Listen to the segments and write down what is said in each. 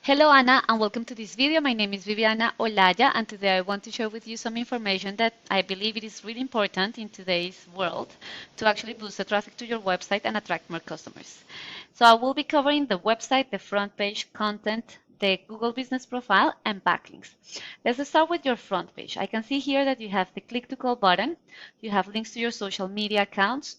Hello Anna and welcome to this video. My name is Viviana Olaya and today I want to share with you some information that I believe it is really important in today's world to actually boost the traffic to your website and attract more customers. So I will be covering the website, the front page, content, the Google Business Profile and backlinks. Let's start with your front page. I can see here that you have the click to call button, you have links to your social media accounts,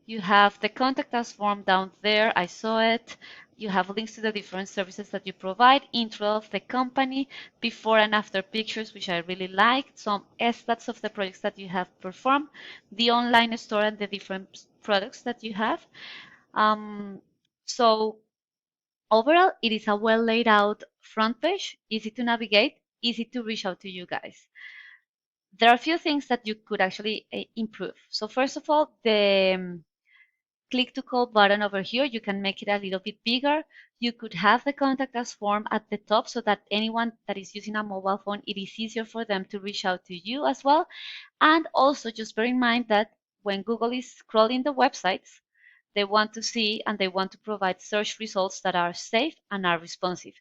you have the contact us form down there, I saw it. You have links to the different services that you provide, intro of the company, before and after pictures, which I really like, some stats of the projects that you have performed, the online store and the different products that you have. So overall, it is a well laid out front page, easy to navigate, easy to reach out to you guys. There are a few things that you could actually improve. So first of all, the click to call button over here, you can make it a little bit bigger. You could have the contact us form at the top so that anyone that is using a mobile phone, it is easier for them to reach out to you as well. And also just bear in mind that when Google is scrolling the websites, they want to see and they want to provide search results that are safe and are responsive.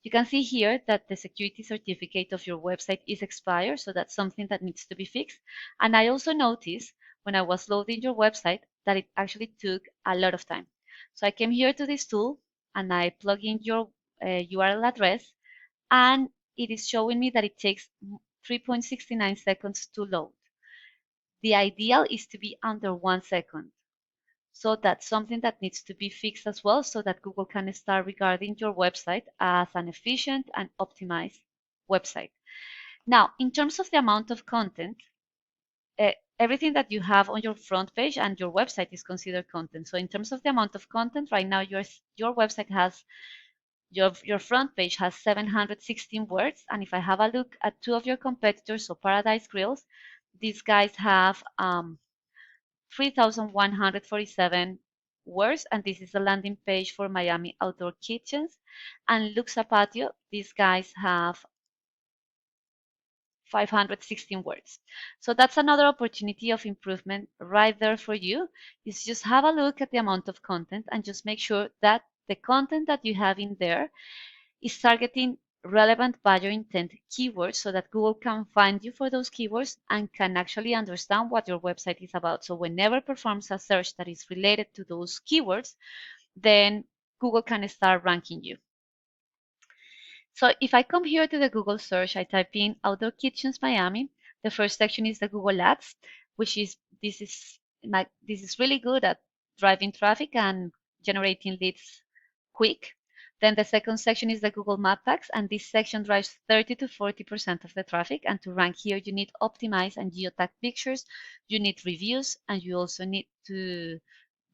You can see here that the security certificate of your website is expired, so that's something that needs to be fixed. And I also noticed when I was loading your website that it actually took a lot of time. So I came here to this tool and I plug in your URL address and it is showing me that it takes 3.69 seconds to load. The ideal is to be under 1 second. So that's something that needs to be fixed as well so that Google can start regarding your website as an efficient and optimized website. Now, in terms of the amount of content, everything that you have on your front page and your website is considered content. So in terms of the amount of content, right now your website has, your front page has 716 words. And if I have a look at two of your competitors, so Paradise Grills, these guys have 3,147 words, and this is a landing page for Miami Outdoor Kitchens. And Luxa Patio, these guys have 516 words. So that's another opportunity of improvement right there for you, is just have a look at the amount of content and just make sure that the content that you have in there is targeting relevant buyer intent keywords so that Google can find you for those keywords and can actually understand what your website is about. So whenever performs a search that is related to those keywords, then Google can start ranking you. So if I come here to the Google search, I type in Outdoor Kitchens Miami. The first section is the Google Ads, which is this is really good at driving traffic and generating leads quick. Then the second section is the Google Map Packs, and this section drives 30 to 40% of the traffic. And to rank here, you need optimized and geotag pictures, you need reviews, and you also need to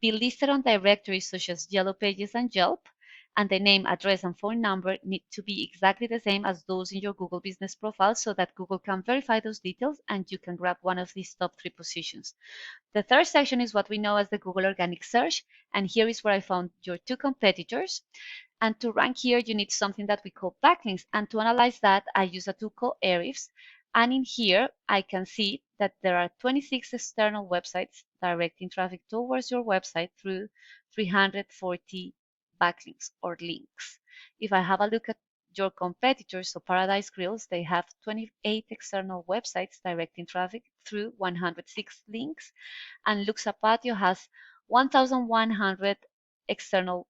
be listed on directories such as Yellow Pages and Yelp. And the name, address, and phone number need to be exactly the same as those in your Google Business Profile so that Google can verify those details and you can grab one of these top 3 positions. The third section is what we know as the Google Organic Search, and here is where I found your two competitors. And to rank here, you need something that we call backlinks. And to analyze that, I use a tool called Ahrefs. And in here, I can see that there are 26 external websites directing traffic towards your website through 340 backlinks or links. If I have a look at your competitors, so Paradise Grills, they have 28 external websites directing traffic through 106 links, and Luxa Patio has 1,100 external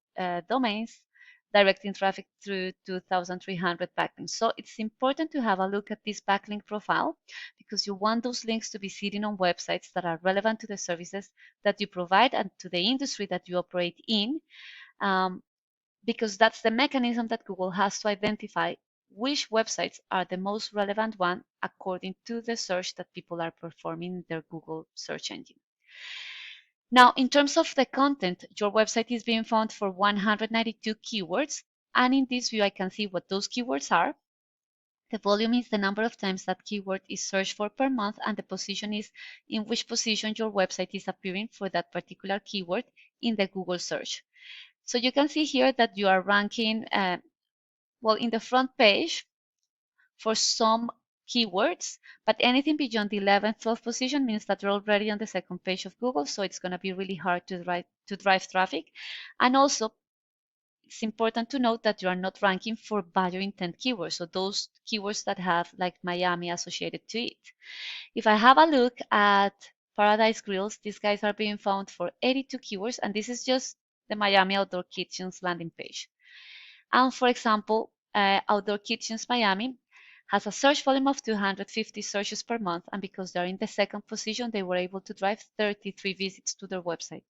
domains directing traffic through 2,300 backlinks. So it's important to have a look at this backlink profile because you want those links to be sitting on websites that are relevant to the services that you provide and to the industry that you operate in. Because that's the mechanism that Google has to identify which websites are the most relevant one according to the search that people are performing in their Google search engine. Now, in terms of the content, your website is being found for 192 keywords. And in this view, I can see what those keywords are. The volume is the number of times that keyword is searched for per month, and the position is in which position your website is appearing for that particular keyword in the Google search. So you can see here that you are ranking, well, in the front page for some keywords, but anything beyond the 11th, 12th position means that you're already on the second page of Google, so it's going to be really hard to drive traffic. And also, it's important to note that you are not ranking for buyer intent keywords, so those keywords that have like Miami associated to it. If I have a look at Paradise Grills, these guys are being found for 82 keywords, and this is just the Miami Outdoor Kitchens landing page. And for example, Outdoor Kitchens Miami has a search volume of 250 searches per month, and because they're in the second position, they were able to drive 33 visits to their website.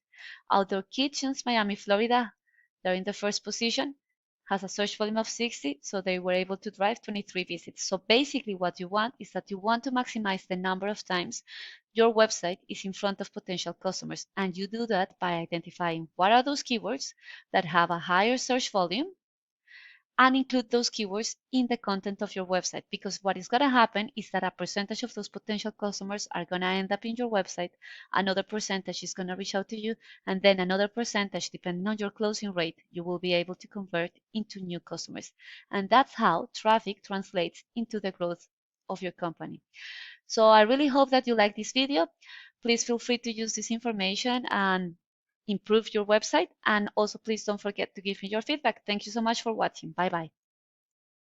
Outdoor Kitchens Miami, Florida, they're in the first position, has a search volume of 60, so they were able to drive 23 visits. So basically what you want is that you want to maximize the number of times your website is in front of potential customers, and you do that by identifying what are those keywords that have a higher search volume and include those keywords in the content of your website, because what is going to happen is that a percentage of those potential customers are going to end up in your website, another percentage is going to reach out to you, and then another percentage, depending on your closing rate, you will be able to convert into new customers. And that's how traffic translates into the growth of your company. So I really hope that you like this video. Please feel free to use this information and improve your website. And also, please don't forget to give me your feedback. Thank you so much for watching. Bye bye.